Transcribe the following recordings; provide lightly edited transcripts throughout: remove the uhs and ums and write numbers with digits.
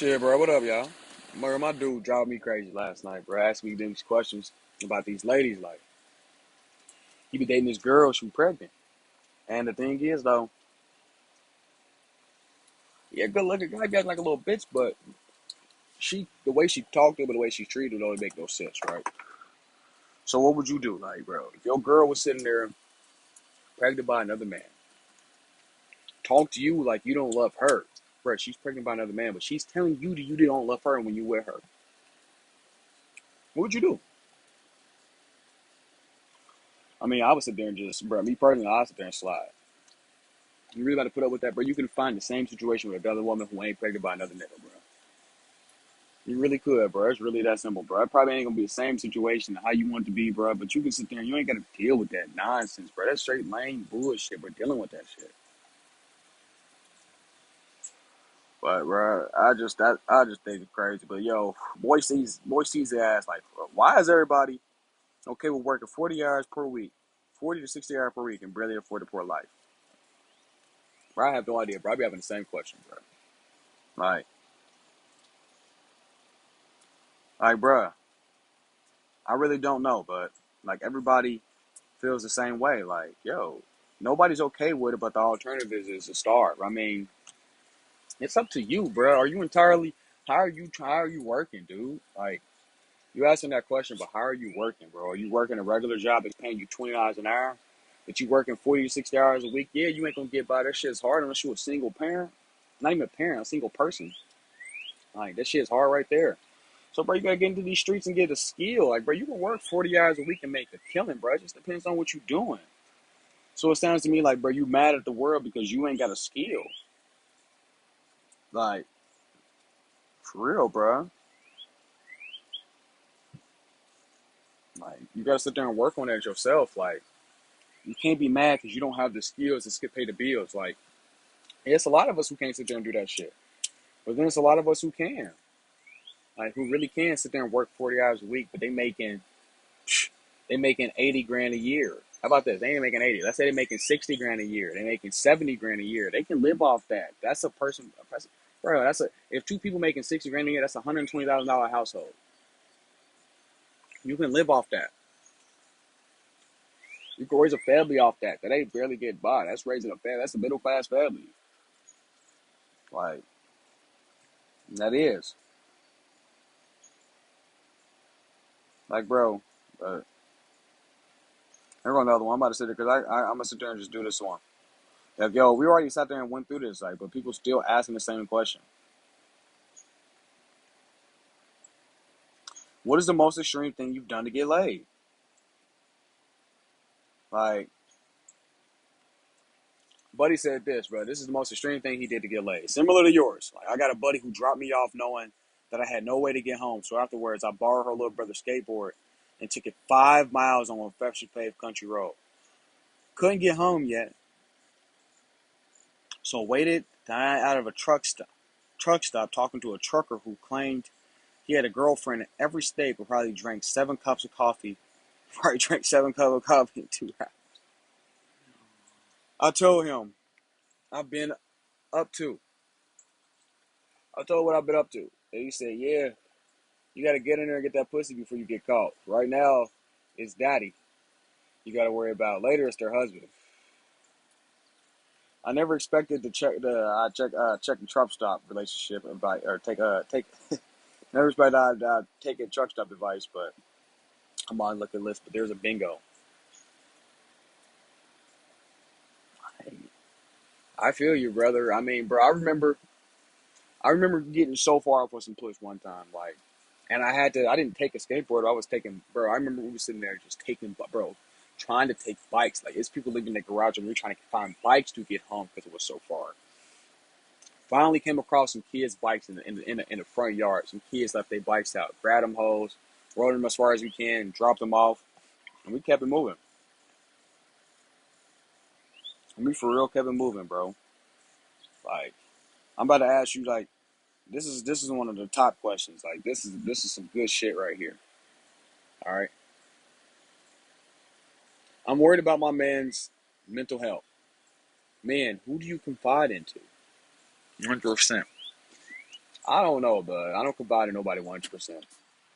Shit, bro. What up, y'all? My dude drove me crazy last night, bro. Asked me these questions about these ladies. Like, he be dating this girl, she pregnant. And the thing is, though, yeah, good looking guy, got like a little bitch, but the way she talked to him, the way she treated him, don't make no sense, right? So what would you do, like, bro? If your girl was sitting there pregnant by another man, talk to you like you don't love her, bro. She's pregnant by another man, but she's telling you that you don't love her when you with her. What would you do? I mean, I would sit there and just, bro. Me personally, I would sit there and slide. You really got to put up with that, bro. You can find the same situation with another woman who ain't pregnant by another nigga, bro. You really could, bro. It's really that simple, bro. It probably ain't gonna be the same situation how you want it to be, bro. But you can sit there and you ain't gotta deal with that nonsense, bro. That's straight lame bullshit, bro. Dealing with that shit. But, bro, I just think it's crazy. But yo, boy sees the ass like, bro, why is everybody okay with working 40 hours per week, 40 to 60 hours per week, and barely afford a poor life? Bro, I have no idea, bro. I be having the same question, bro. Like, bro, I really don't know, but like everybody feels the same way. Like, yo, nobody's okay with it, but the alternative is to starve. I mean, it's up to you, bro. Are you entirely? How are you working, dude? Like, you asking that question, but how are you working, bro? Are you working a regular job that's paying you $20 an hour? But you working 40 to 60 hours a week? Yeah, you ain't gonna get by. That shit's hard unless you a single parent. Not even a parent, a single person. Like, that shit's hard right there. So, bro, you gotta get into these streets and get a skill. Like, bro, you can work 40 hours a week and make a killing, bro. It just depends on what you're doing. So it sounds to me like, bro, you mad at the world because you ain't got a skill. Like, for real, bro. Like, you gotta sit there and work on that yourself. Like, you can't be mad because you don't have the skills to skip pay the bills. Like, it's a lot of us who can't sit there and do that shit. But then it's a lot of us who can. Like, who really can sit there and work 40 hours a week, but they making 80 grand a year. How about this? They ain't making 80. Let's say they're making 60 grand a year. They're making 70 grand a year. They can live off that. That's bro, if two people making 60 grand a year, that's a $120,000 household. You can live off that. You can raise a family off that. That ain't barely get by. That's raising a family. That's a middle class family. Like, that is. Like, bro, here go another one. I'm about to sit there because I'm going to sit there and just do this one. Like, yo, we already sat there and went through this, like, but people still asking the same question. What is the most extreme thing you've done to get laid? Like, buddy said this, bro. This is the most extreme thing he did to get laid. Similar to yours. Like, I got a buddy who dropped me off knowing that I had no way to get home. So afterwards, I borrowed her little brother's skateboard and took it 5 miles on a freshly paved country road. Couldn't get home yet, so waited out of a truck stop talking to a trucker who claimed he had a girlfriend in every state, but probably drank 7 cups of coffee. Probably drank 7 cups of coffee in 2 hours. I told him I've been up to. I told what I've been up to. And he said, yeah, you got to get in there and get that pussy before you get caught. Right now, it's daddy. You got to worry about. Later, it's their husband. I never expected to check the truck stop relationship advice or take. Never expected I'd take a truck stop advice, but I'm on look at list. But there's a bingo. I feel you, brother. I mean, bro, I remember getting so far off with some push one time, like, and I didn't take a skateboard. I was taking, bro. I remember we were sitting there just taking, bro, trying to take bikes. Like, it's people leaving the garage and we were trying to find bikes to get home because it was so far. Finally came across some kids' bikes in the front yard. Some kids left their bikes out, grabbed them hoes, rode them as far as we can, dropped them off, and we kept it moving. And we for real kept it moving, bro. Like, I'm about to ask you, like, this is one of the top questions. Like, this is some good shit right here. All right. I'm worried about my man's mental health. Man, who do you confide into? 100%. I don't know, but I don't confide in nobody 100%.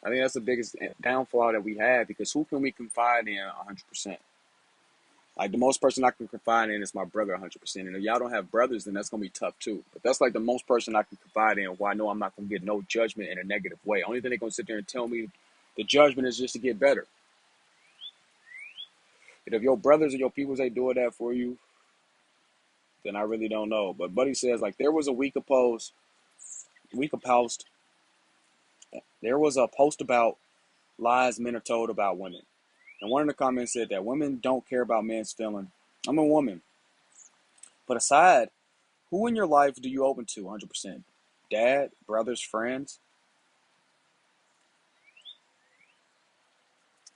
I think that's the biggest downfall that we have because who can we confide in 100%? Like the most person I can confide in is my brother 100%. And if y'all don't have brothers, then that's gonna be tough too. But that's like the most person I can confide in where I know I'm not gonna get no judgment in a negative way. Only thing they're gonna sit there and tell me the judgment is just to get better. And if your brothers or your peoples ain't doing that for you, then I really don't know. But Buddy says like there was a week of post, there was a post about lies men are told about women. And one of the comments said that women don't care about men's feeling. I'm a woman. But aside, who in your life do you open to 100%? Dad, brothers, friends?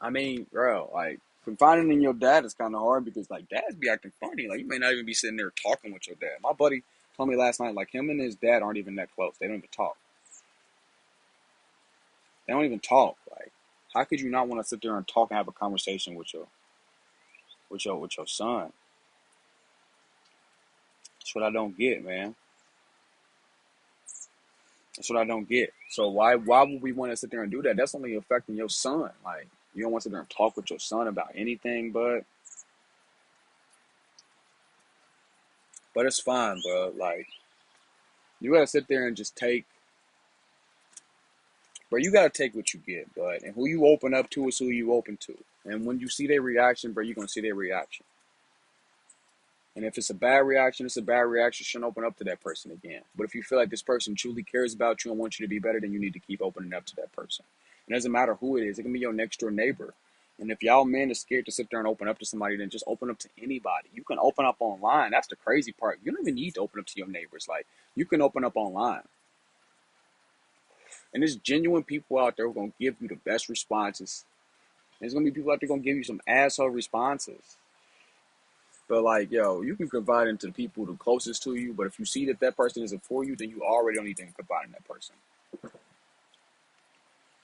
I mean, bro, like, confiding in your dad is kind of hard because, like, dads be acting funny. Like, you may not even be sitting there talking with your dad. My buddy told me last night, like, him and his dad aren't even that close. They don't even talk. They don't even talk. Like, how could you not want to sit there and talk and have a conversation with your son? That's what I don't get, man. That's what I don't get. So why would we want to sit there and do that? That's only affecting your son. Like you don't want to sit there and talk with your son about anything, but it's fine, bro. Like you gotta sit there and just take, bro. You gotta take what you get, bud. And who you open up to is who you open to. And when you see their reaction, bro, you're gonna see their reaction. And if it's a bad reaction, it's a bad reaction. You shouldn't open up to that person again. But if you feel like this person truly cares about you and wants you to be better, then you need to keep opening up to that person. It doesn't matter who it is. It can be your next door neighbor. And if y'all men are scared to sit there and open up to somebody, then just open up to anybody. You can open up online. That's the crazy part. You don't even need to open up to your neighbors. Like, you can open up online. And there's genuine people out there who are going to give you the best responses. There's going to be people out there going to give you some asshole responses. But like, yo, you can confide into the people the closest to you. But if you see that that person isn't for you, then you already don't need to confide in that person.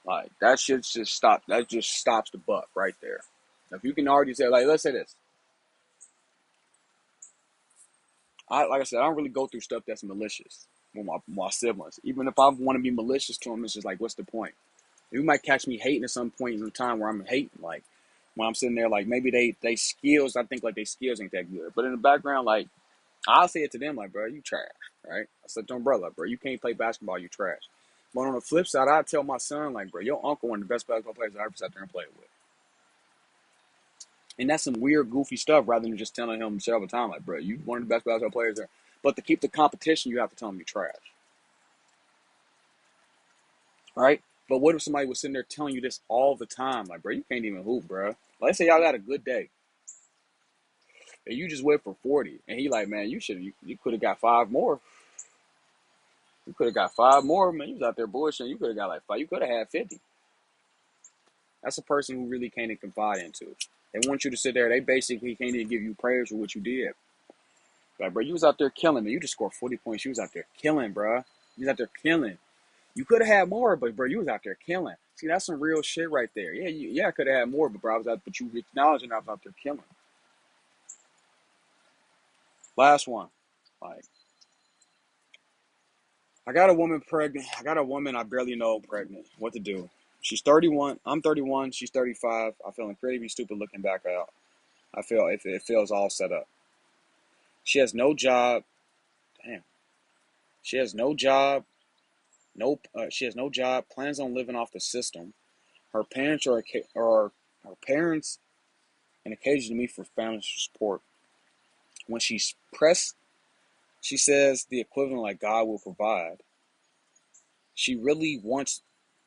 Like that shit just stop. That just stops the buck right there. If you can already say, like, let's say this. Like I said, I don't really go through stuff that's malicious with my siblings. Even if I want to be malicious to them, it's just like, what's the point? You might catch me hating at some point in time where I'm hating, like when I'm sitting there, like maybe they skills. I think like they skills ain't that good, but in the background, like I'll say it to them, like, bro, you trash, right? I said to umbrella, bro, you can't play basketball, you trash. But on the flip side, I tell my son, like, bro, your uncle one of the best basketball players I ever sat there and played with. And that's some weird, goofy stuff rather than just telling him several times, like, bro, you one of the best basketball players there. But to keep the competition, you have to tell him you're trash, right? But what if somebody was sitting there telling you this all the time? Like, bro, you can't even hoop, bro. Like, let's say y'all got a good day and you just went for 40. And he like, man, you could have got five more. You could have got five more, man. You was out there bullshitting. You could have got like five. You could have had 50. That's a person who really can't confide into. They want you to sit there. They basically can't even give you praise for what you did. Like, bro, you was out there killing, man. You just scored 40 points. You was out there killing, bro. You was out there killing. You could have had more, but bro, you was out there killing. See, that's some real shit right there. Yeah, I could have had more, but bro, but you acknowledging I was out there killing. Last one. Like, I got a woman pregnant. I got a woman I barely know pregnant. What to do? She's 31. I'm 31. She's 35. I feel incredibly stupid looking back out. I feel it feels all set up. She has no job. Damn. She has no job. Nope. She has no job. Plans on living off the system. Her parents are her parents and occasionally me for family support. When she's pressed, she says the equivalent like God will provide. She really wants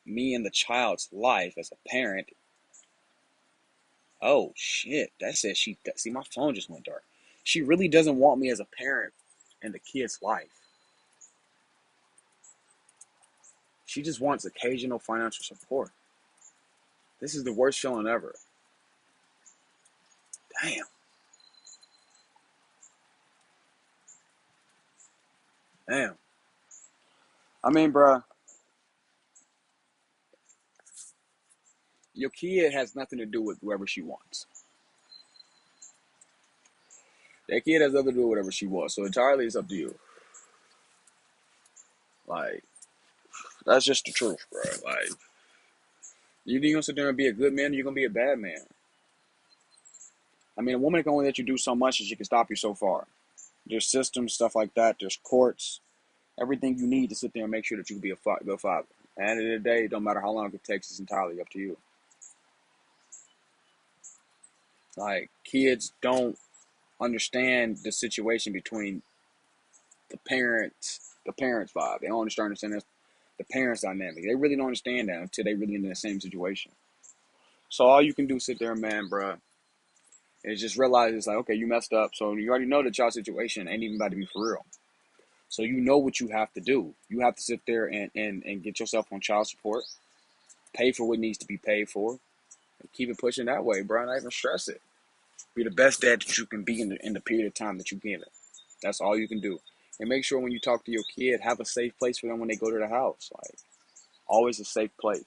me in the child's life as a parent. Oh shit! That says she. See, my phone just went dark. She really doesn't want me as a parent in the kid's life. She just wants occasional financial support. This is the worst feeling ever. Damn. Damn. I mean, bruh, your kid has nothing to do with whoever she wants. That kid has nothing to do with whatever she wants. So entirely it's up to you. Like, That's just the truth, bro. Like, you gonna sit there and be a good man, or you gonna be a bad man. I mean, a woman can only let you do so much, as she can stop you so far. There's systems, stuff like that. There's courts, everything you need to sit there and make sure that you can be a good father. At the end of the day, it don't matter how long it takes. It's entirely up to you. Like, kids don't understand the situation between the parents vibe. They don't understand the parents dynamic. They really don't understand that until they really in the same situation. So all you can do, sit there, man, bruh, is just realize it's like, okay, you messed up. So you already know that y'all situation ain't even about to be for real. So you know what you have to do. You have to sit there and get yourself on child support, pay for what needs to be paid for, and keep it pushing that way, bro. Not even stress it. Be the best dad that you can be in the period of time that you give it. That's all you can do. And make sure when you talk to your kid, have a safe place for them when they go to the house. Like, always a safe place.